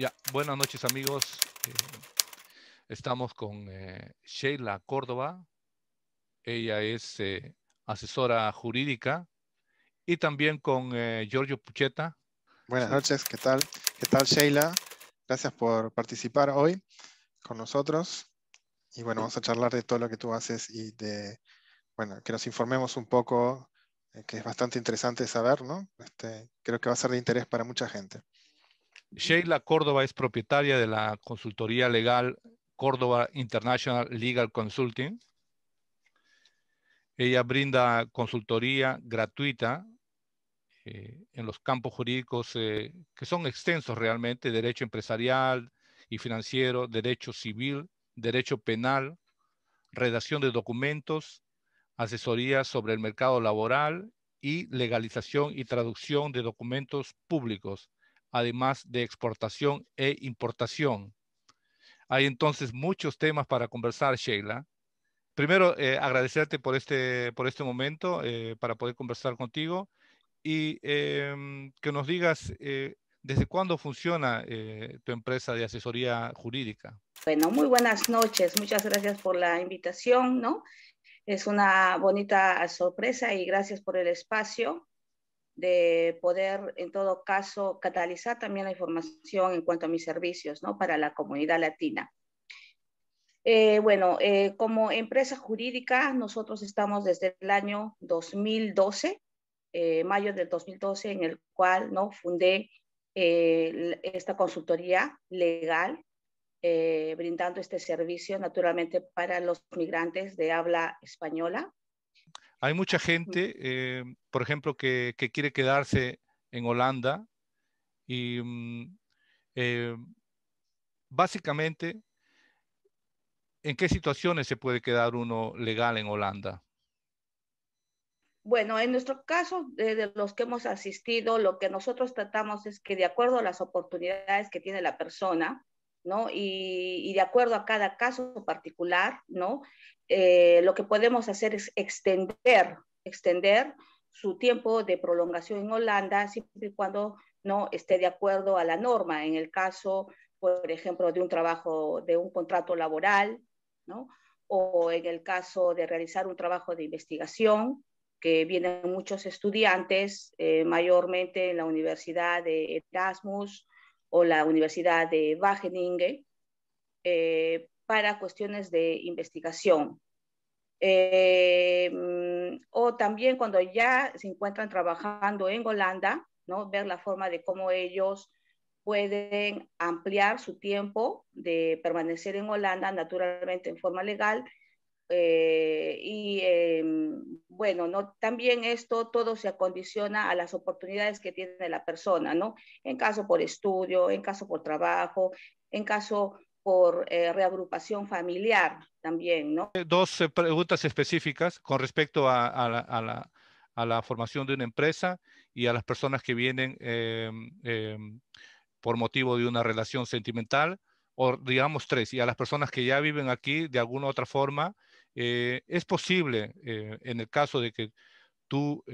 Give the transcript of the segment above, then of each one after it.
Ya, buenas noches amigos. Estamos con Sheila Córdoba. Ella es asesora jurídica y también con Giorgio Pucheta. Buenas noches, ¿qué tal? ¿Qué tal, Sheila? Gracias por participar hoy con nosotros. Y bueno, vamos a charlar de todo lo que tú haces y bueno, que nos informemos un poco, que es bastante interesante saber, ¿no? Creo que va a ser de interés para mucha gente. Sheila Córdoba es propietaria de la consultoría legal Córdoba International Legal Consulting. Ella brinda consultoría gratuita en los campos jurídicos que son extensos realmente: derecho empresarial y financiero, derecho civil, derecho penal, redacción de documentos, asesoría sobre el mercado laboral y legalización y traducción de documentos públicos, además de exportación e importación. Hay entonces muchos temas para conversar, Sheila. Primero, agradecerte por este momento para poder conversar contigo y que nos digas desde cuándo funciona tu empresa de asesoría jurídica. Bueno, muy buenas noches. Muchas gracias por la invitación, ¿no? Es una bonita sorpresa y gracias por el espacio de poder, en todo caso, catalizar también la información en cuanto a mis servicios, ¿no? Para la comunidad latina. Como empresa jurídica, nosotros estamos desde el año 2012, mayo del 2012, en el cual, ¿no? Fundé esta consultoría legal, brindando este servicio naturalmente para los migrantes de habla española. Hay mucha gente, por ejemplo, que quiere quedarse en Holanda y eh, básicamente, ¿en qué situaciones se puede quedar uno legal en Holanda? Bueno, en nuestro caso, de los que hemos asistido, lo que nosotros tratamos es que de acuerdo a las oportunidades que tiene la persona, ¿no? Y de acuerdo a cada caso particular, ¿no? Lo que podemos hacer es extender su tiempo de prolongación en Holanda, siempre y cuando no esté de acuerdo a la norma. En el caso, por ejemplo, de un trabajo, de un contrato laboral, ¿no? O en el caso de realizar un trabajo de investigación, que vienen muchos estudiantes, mayormente en la Universidad de Erasmus o la Universidad de Wageningen, para cuestiones de investigación. O también cuando ya se encuentran trabajando en Holanda, ¿no? Ver la forma de cómo ellos pueden ampliar su tiempo de permanecer en Holanda, naturalmente en forma legal. Bueno, ¿no? También esto todo se acondiciona a las oportunidades que tiene la persona, ¿no? En caso por estudio, en caso por trabajo, en caso por reagrupación familiar también, ¿no? Dos preguntas específicas con respecto a la formación de una empresa y a las personas que vienen por motivo de una relación sentimental, o digamos tres, y a las personas que ya viven aquí de alguna otra forma. Es posible, en el caso de que tú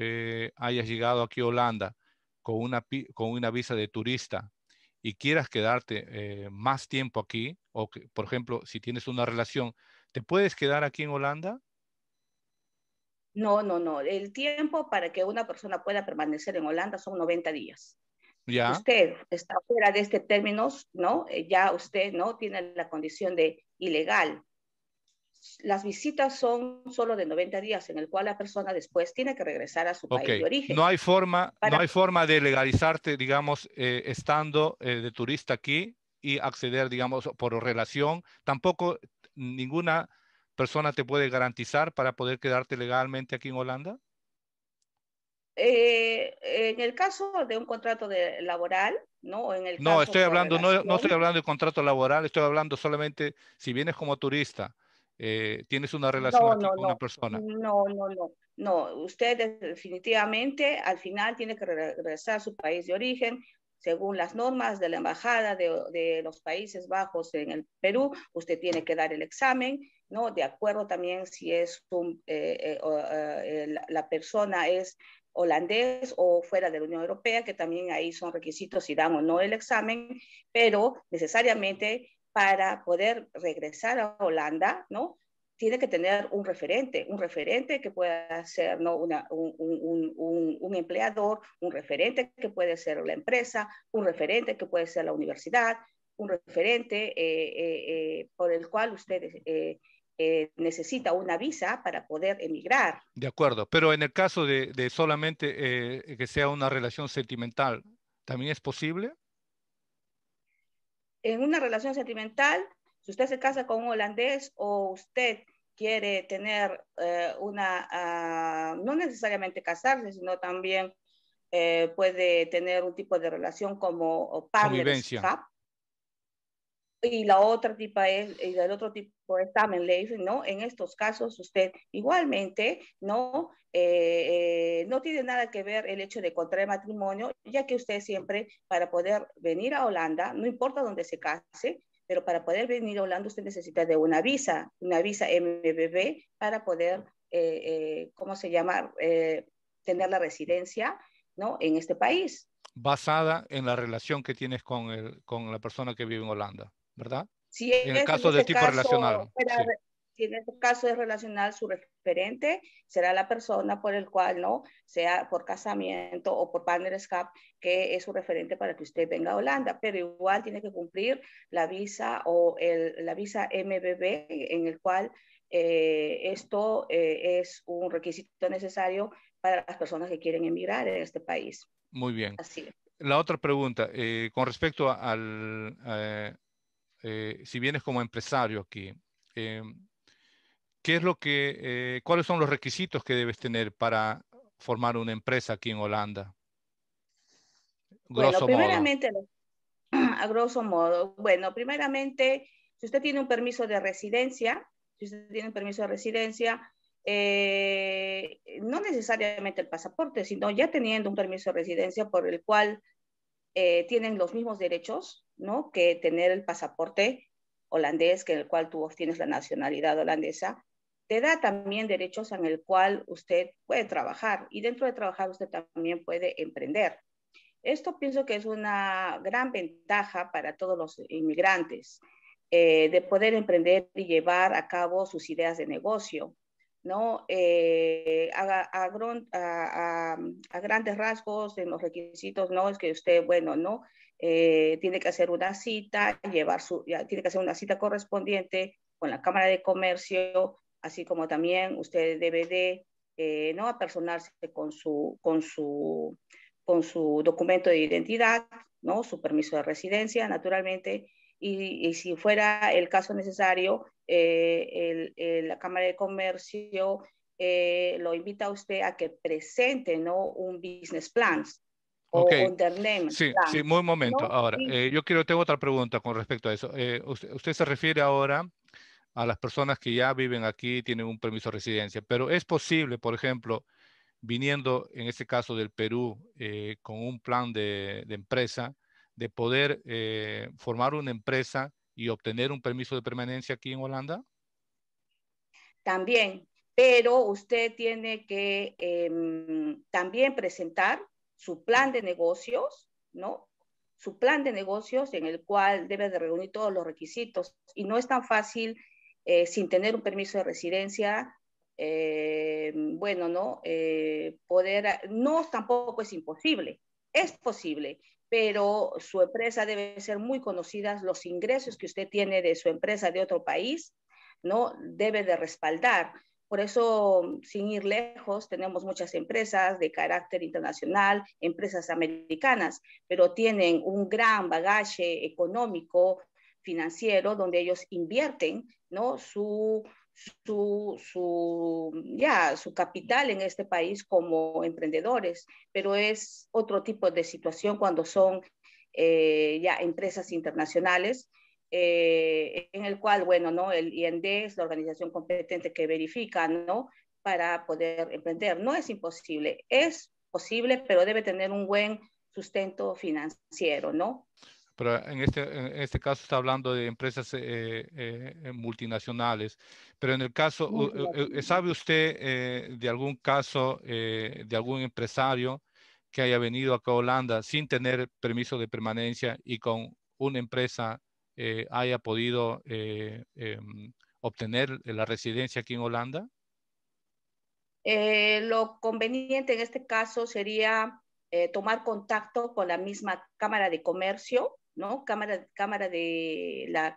hayas llegado aquí a Holanda con una visa de turista y quieras quedarte más tiempo aquí, o que, por ejemplo, si tienes una relación, ¿te puedes quedar aquí en Holanda? No, no, no. El tiempo para que una persona pueda permanecer en Holanda son 90 días. Si Ya. usted está fuera de este término, ¿no? Ya usted, ¿no? Tiene la condición de ilegal. Las visitas son solo de 90 días, en el cual la persona después tiene que regresar a su Ok. país de origen. No hay forma, no Para, hay forma de legalizarte, digamos, estando de turista aquí y acceder, digamos, por relación. Tampoco ninguna persona te puede garantizar para poder quedarte legalmente aquí en Holanda. en el caso de un contrato laboral, ¿no? O en el No, caso estoy por hablando, no, no estoy relación, hablando de contrato laboral, estoy hablando solamente si vienes como turista, tienes una relación no, aquí no, con una no, persona. no, no, no, no. Usted definitivamente al final tiene que regresar a su país de origen. Según las normas de la Embajada de los Países Bajos en el Perú, usted tiene que dar el examen, ¿no? De acuerdo también si es la persona es holandés o fuera de la Unión Europea, que también ahí son requisitos si dan o no el examen, pero necesariamente para poder regresar a Holanda, ¿no? Tiene que tener un referente que pueda ser, ¿no? un empleador, un referente que puede ser la empresa, un referente que puede ser la universidad, un referente por el cual usted necesita una visa para poder emigrar. De acuerdo, pero en el caso de solamente que sea una relación sentimental, ¿también es posible? En una relación sentimental, si usted se casa con un holandés o usted quiere tener no necesariamente casarse, sino también puede tener un tipo de relación como Convivencia. partnership, y la otra tipa es, y el otro tipo es samenleven, ¿no? En estos casos usted igualmente, ¿no? No tiene nada que ver el hecho de contraer matrimonio, ya que usted siempre, para poder venir a Holanda, no importa dónde se case, pero para poder venir a Holanda usted necesita de una visa MBB, para poder, ¿cómo se llama? Tener la residencia, ¿no? En este país. Basada en la relación que tienes con la persona que vive en Holanda, ¿verdad? Si En el es en caso del ese tipo caso, relacional, sí. si en ese caso es relacional, su referente será la persona por el cual, ¿no? Sea por casamiento o por partnership, que es su referente para que usted venga a Holanda, pero igual tiene que cumplir la visa o la visa MBB, en el cual esto es un requisito necesario para las personas que quieren emigrar en este país. Muy bien. Así es. La otra pregunta, con respecto si vienes como empresario aquí, ¿qué es cuáles son los requisitos que debes tener para formar una empresa aquí en Holanda? Bueno, Grosso modo. primeramente, a grosso modo, bueno, primeramente, si usted tiene un permiso de residencia, no necesariamente el pasaporte, sino ya teniendo un permiso de residencia por el cual tienen los mismos derechos, ¿no? Que tener el pasaporte holandés, que en el cual tú obtienes la nacionalidad holandesa, te da también derechos en el cual usted puede trabajar y dentro de trabajar usted también puede emprender. Esto pienso que es una gran ventaja para todos los inmigrantes, de poder emprender y llevar a cabo sus ideas de negocio, ¿no? A grandes rasgos, en los requisitos, ¿no? Es que usted, bueno, ¿no? Tiene que hacer una cita, tiene que hacer una cita correspondiente con la Cámara de Comercio, así como también usted debe de, ¿no? Apersonarse con su documento de identidad, ¿no? Su permiso de residencia, naturalmente, y si fuera el caso necesario, la Cámara de Comercio lo invita a usted a que presente, ¿no? Un business plan Ok, o undername sí, plan, sí, muy momento. ¿no? Ahora, Y tengo otra pregunta con respecto a eso. Usted se refiere ahora a las personas que ya viven aquí, tienen un permiso de residencia, pero es posible, por ejemplo, viniendo en este caso del Perú con un plan de empresa, de poder formar una empresa y obtener un permiso de permanencia aquí en Holanda? también, pero usted tiene que también presentar su plan de negocios, ¿no? Su plan de negocios en el cual debe de reunir todos los requisitos y no es tan fácil sin tener un permiso de residencia, bueno, ¿no? No, tampoco es imposible, es posible, pero su empresa debe ser muy conocida, los ingresos que usted tiene de su empresa de otro país, ¿no? Debe de respaldar. Por eso, sin ir lejos, tenemos muchas empresas de carácter internacional, empresas americanas, pero tienen un gran bagaje económico, financiero, donde ellos invierten, ¿no? Su capital en este país como emprendedores, pero es otro tipo de situación cuando son ya empresas internacionales, en el cual, bueno, ¿no? El IND es la organización competente que verifica, ¿no? Para poder emprender. No es imposible, es posible, pero debe tener un buen sustento financiero, ¿no? Pero en este caso está hablando de empresas multinacionales. Pero en el caso, ¿sabe usted de algún caso de algún empresario que haya venido acá a Holanda sin tener permiso de permanencia y con una empresa haya podido obtener la residencia aquí en Holanda? Lo conveniente en este caso sería tomar contacto con la misma Cámara de Comercio, ¿no? La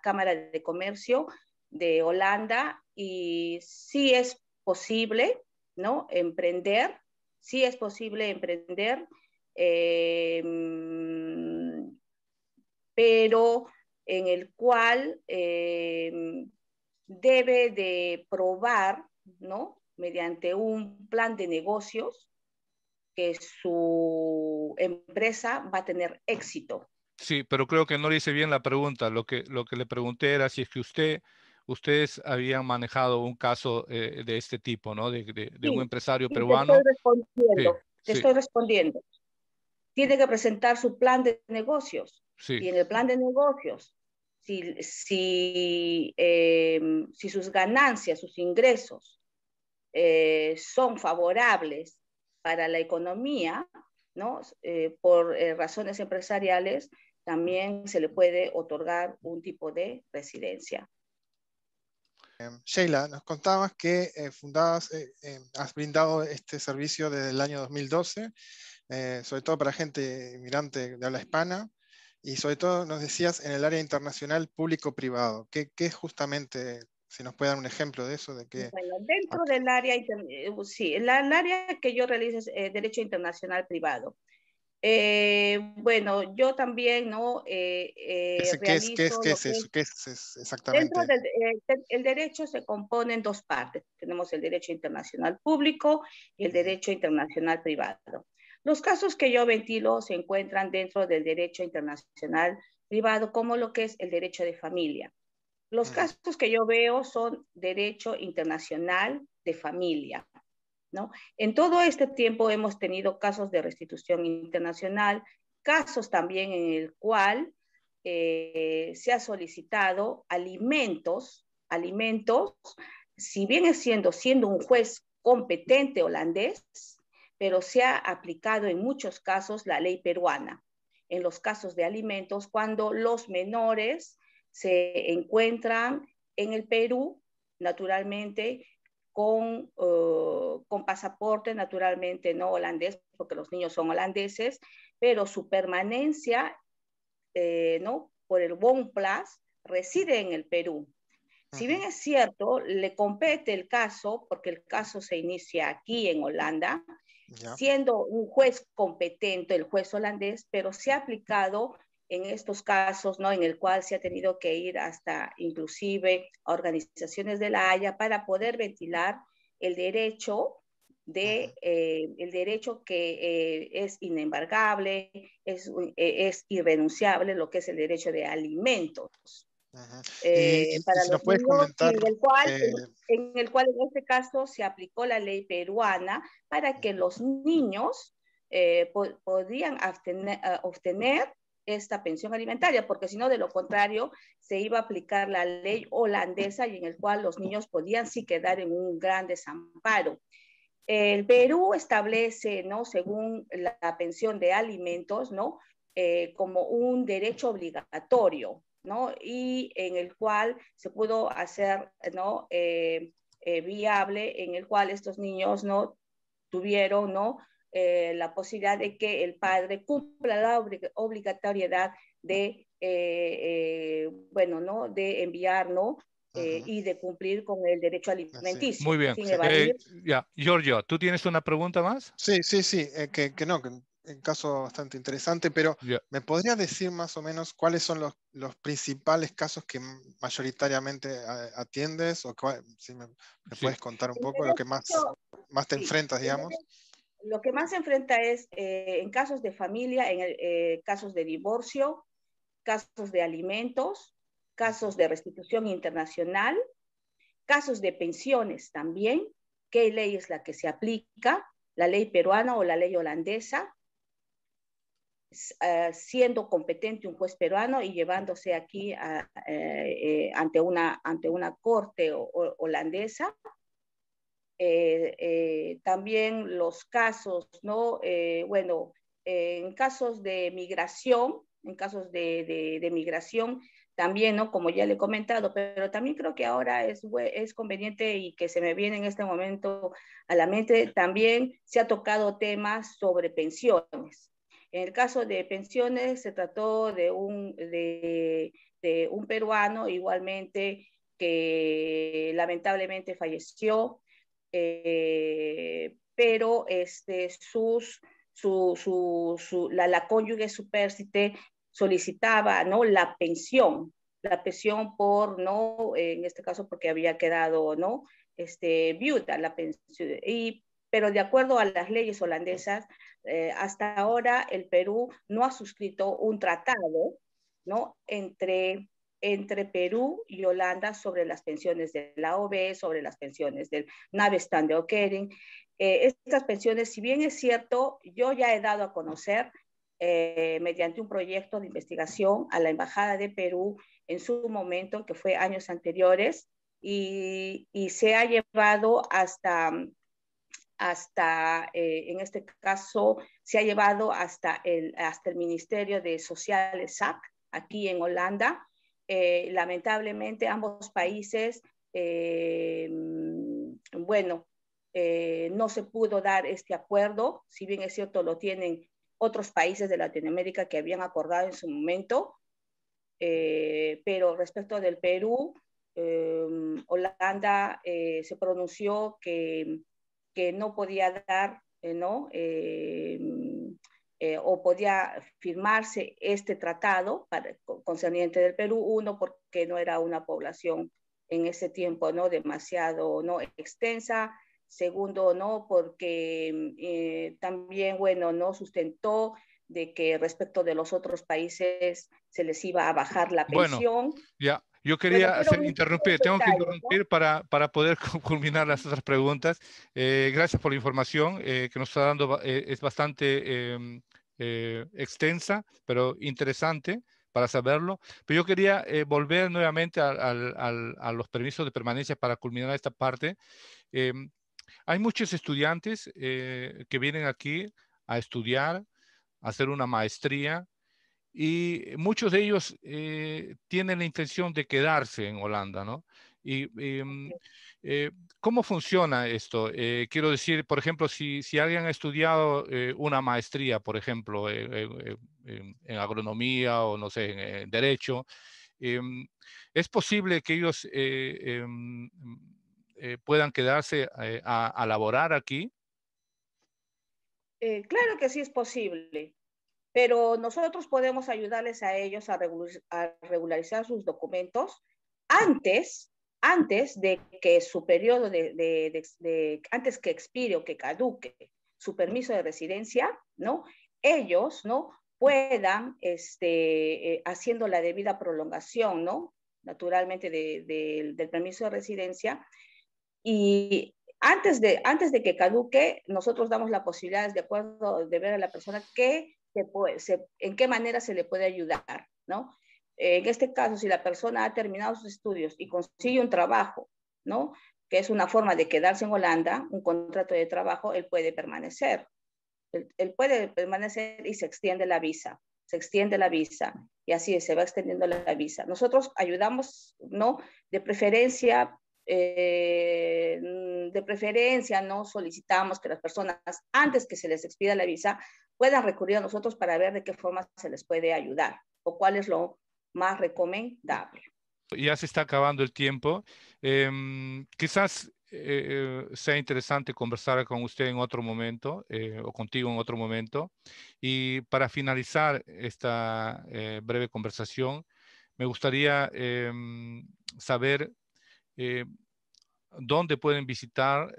Cámara de Comercio de Holanda, y si es posible, ¿no? Emprender, si es posible emprender, eh, pero en el cual debe de probar, ¿no? Mediante un plan de negocios, que su empresa va a tener éxito. Sí, pero creo que no le hice bien la pregunta. Lo que le pregunté era si es que ustedes habían manejado un caso de este tipo, ¿no? De un Sí, empresario sí, te estoy peruano. Sí, respondiendo, te sí, estoy respondiendo. Tiene que presentar su plan de negocios, sí. y en el plan de negocios, si sus ganancias, sus ingresos son favorables para la economía, ¿no? Por razones empresariales, también se le puede otorgar un tipo de residencia. Sheila, nos contabas que has brindado este servicio desde el año 2012, sobre todo para gente inmigrante de habla hispana, y sobre todo nos decías en el área internacional público-privado. ¿Qué es justamente, si nos puede dar un ejemplo de eso? Bueno, dentro del área, sí, el área que yo realizo es Derecho Internacional Privado. Bueno, yo también, ¿no? Realizo ¿Qué lo es que eso? es. ¿Qué es Dentro exactamente? del el derecho se compone en dos partes. Tenemos el derecho internacional público y el derecho internacional privado. Los casos que yo ventilo se encuentran dentro del derecho internacional privado, como lo que es el derecho de familia. Los casos que yo veo son derecho internacional de familia, ¿no? En todo este tiempo hemos tenido casos de restitución internacional, casos también en el cual se ha solicitado alimentos, si bien es siendo un juez competente holandés, pero se ha aplicado en muchos casos la ley peruana. En los casos de alimentos, cuando los menores se encuentran en el Perú, naturalmente, con pasaporte, naturalmente no holandés, porque los niños son holandeses, pero su permanencia, ¿no? Por el Bon Plus, reside en el Perú. Si bien es cierto, le compete el caso, porque el caso se inicia aquí en Holanda, siendo un juez competente, el juez holandés, pero se ha aplicado en estos casos, ¿no? En el cual se ha tenido que ir hasta inclusive a organizaciones de la Haya para poder ventilar el derecho el derecho que es inembargable, es irrenunciable, lo que es el derecho de alimentos. Y Para si nos los puedes niños, y comentar, en el cual en este caso se aplicó la ley peruana para que los niños podían obtener esta pensión alimentaria, porque si no, de lo contrario, se iba a aplicar la ley holandesa, y en el cual los niños podían sí quedar en un gran desamparo. El Perú establece, ¿no? Según la pensión de alimentos, ¿no? Como un derecho obligatorio, ¿no? Y en el cual se pudo hacer, ¿no? Viable, en el cual estos niños, ¿no? Tuvieron, ¿no? La posibilidad de que el padre cumpla la obligatoriedad de, bueno, ¿no? De enviar, ¿no? Y de cumplir con el derecho Muy alimenticio, bien. sin evadir. Ya, Giorgio, ¿tú tienes una pregunta más? Sí, que no, que un caso bastante interesante, pero Ya. ¿me podrías decir más o menos cuáles son los principales casos que mayoritariamente atiendes? O si me Sí. puedes contar un El poco lo que derecho, más te sí, enfrentas, digamos. lo que más se enfrenta es en casos de familia, en casos de divorcio, casos de alimentos, casos de restitución internacional, casos de pensiones también, qué ley es la que se aplica, la ley peruana o la ley holandesa, siendo competente un juez peruano y llevándose aquí ante una corte holandesa. También los casos, ¿no? Bueno, en casos de migración, también, ¿no? Como ya le he comentado, pero también creo que ahora es conveniente y que se me viene en este momento a la mente, también se ha tocado temas sobre pensiones. En el caso de pensiones se trató de un peruano igualmente que lamentablemente falleció, pero la cónyuge supérstite solicitaba, ¿no? la pensión por, ¿no? En este caso porque había quedado, ¿no? Viuda, la pensión. Pero de acuerdo a las leyes holandesas, hasta ahora el Perú no ha suscrito un tratado, ¿no? entre Perú y Holanda sobre las pensiones de la OB, sobre las pensiones del Navestandokering. Estas pensiones, si bien es cierto, yo ya he dado a conocer mediante un proyecto de investigación a la Embajada de Perú en su momento, que fue años anteriores, y se ha llevado hasta en este caso, se ha llevado hasta el Ministerio de Sociales, SAC, aquí en Holanda. Lamentablemente, ambos países, bueno, no se pudo dar este acuerdo, si bien es cierto, lo tienen otros países de Latinoamérica que habían acordado en su momento, pero respecto del Perú, Holanda se pronunció que no podía dar, ¿no? O podía firmarse este tratado concerniente del Perú, uno, porque no era una población en ese tiempo, ¿no? demasiado, ¿no? extensa. Segundo, ¿no? porque también, bueno, no sustentó de que respecto de los otros países se les iba a bajar la pensión. Bueno, ya, yo Bueno, quería interrumpir, tengo que interrumpir, ¿no? para poder culminar las otras preguntas. Gracias por la información que nos está dando, es bastante extensa, pero interesante para saberlo. Pero yo quería volver nuevamente a los permisos de permanencia para culminar esta parte. Hay muchos estudiantes que vienen aquí a estudiar, a hacer una maestría, y muchos de ellos tienen la intención de quedarse en Holanda, ¿no? Y, ¿cómo funciona esto? Quiero decir, por ejemplo, si alguien ha estudiado una maestría, por ejemplo, en agronomía o no sé, en derecho, ¿es posible que ellos puedan quedarse a laborar aquí? Claro que sí es posible, pero nosotros podemos ayudarles a ellos a regularizar sus documentos antes, de que su periodo antes que expire o que caduque su permiso de residencia, ¿no? Ellos, ¿no? puedan, haciendo la debida prolongación, ¿no? Naturalmente del permiso de residencia, y antes de que caduque, nosotros damos la posibilidad, de acuerdo, de ver a la persona en qué manera se le puede ayudar, ¿no? En este caso, si la persona ha terminado sus estudios y consigue un trabajo, ¿no? Que es una forma de quedarse en Holanda, un contrato de trabajo, él puede permanecer. Él puede permanecer y se extiende la visa. Y así se va extendiendo la visa. Nosotros ayudamos, ¿no? De preferencia, no solicitamos que las personas, antes que se les expida la visa, puedan recurrir a nosotros para ver de qué forma se les puede ayudar o cuál es lo más recomendable. Ya se está acabando el tiempo. Quizás sea interesante conversar con usted en otro momento o contigo en otro momento. Y para finalizar esta breve conversación, me gustaría saber dónde pueden visitar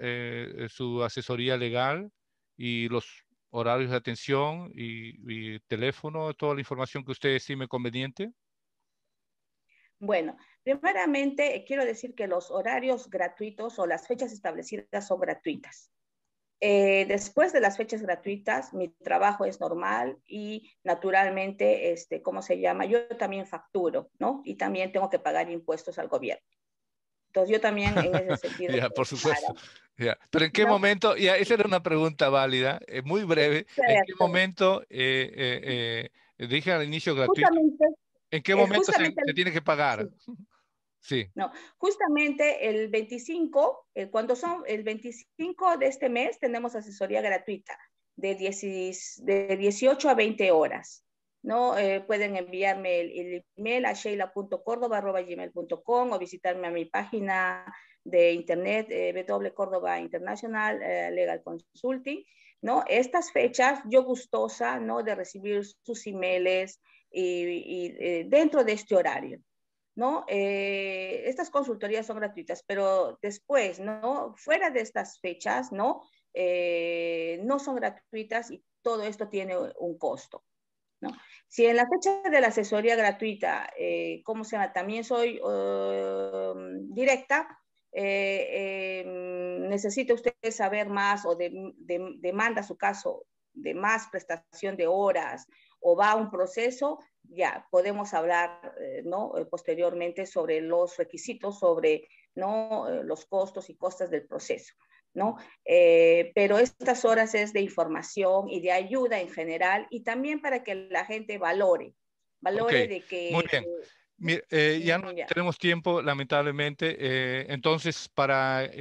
su asesoría legal y los horarios de atención y teléfono, toda la información que usted estime conveniente. Bueno, primeramente quiero decir que los horarios gratuitos o las fechas establecidas son gratuitas. Después de las fechas gratuitas, mi trabajo es normal y naturalmente, ¿cómo se llama? Yo también facturo, ¿no? Y también tengo que pagar impuestos al gobierno. Entonces, yo también en ese sentido. Ya, por supuesto. Ya. Pero ¿en qué ¿No? momento? Ya, esa era una pregunta válida, muy breve. ¿En qué Exacto. momento, dije al inicio gratuito, Justamente, ¿en qué momento justamente se tiene que pagar? sí. Sí. No, justamente el 25, cuando son el 25 de este mes, tenemos asesoría gratuita de 18 a 20 horas. ¿No? Pueden enviarme el email a sheila.cordoba@gmail.com o visitarme a mi página de internet www.cordoba International Legal Consulting. ¿No? Estas fechas, yo gustosa, ¿no? de recibir sus emails y dentro de este horario. ¿No? Estas consultorías son gratuitas, pero después, ¿no? Fuera de estas fechas, ¿no? No son gratuitas y todo esto tiene un costo, ¿no? Si en la fecha de la asesoría gratuita, ¿cómo se llama? También soy directa, necesita usted saber más o demanda su caso de más prestación de horas o va a un proceso, ya podemos hablar ¿no? posteriormente sobre los requisitos, sobre ¿no? Los costos y costas del proceso. ¿No? Pero estas horas es de información y de ayuda en general y también para que la gente valore Ok, de muy que... bien. Ya no ya. tenemos tiempo, lamentablemente. Entonces, para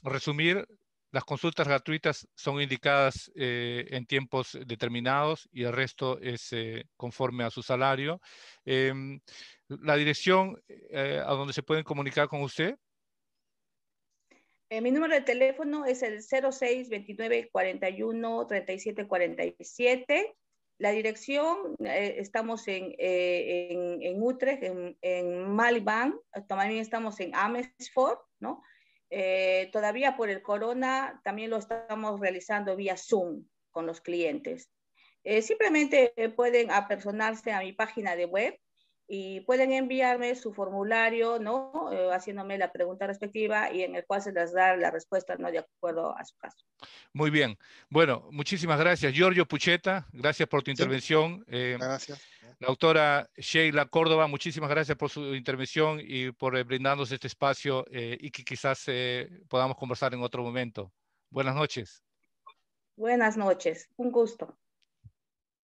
resumir, las consultas gratuitas son indicadas en tiempos determinados y el resto es conforme a su salario. La dirección a donde se pueden comunicar con usted. Mi número de teléfono es el 06 29 41 37 47. La dirección, estamos en Utrecht, en Malibán, también estamos en Amersfoort, ¿no? Todavía por el corona también lo estamos realizando vía Zoom con los clientes. Simplemente pueden apersonarse a mi página de web y pueden enviarme su formulario, ¿no? Haciéndome la pregunta respectiva y en el cual se les da la respuesta, ¿no? De acuerdo a su caso. Muy bien. Bueno, muchísimas gracias, Giorgio Pucheta. Gracias por tu Sí, intervención. gracias. La doctora Sheila Córdoba, muchísimas gracias por su intervención y por brindarnos este espacio y que quizás podamos conversar en otro momento. Buenas noches. Buenas noches. Un gusto.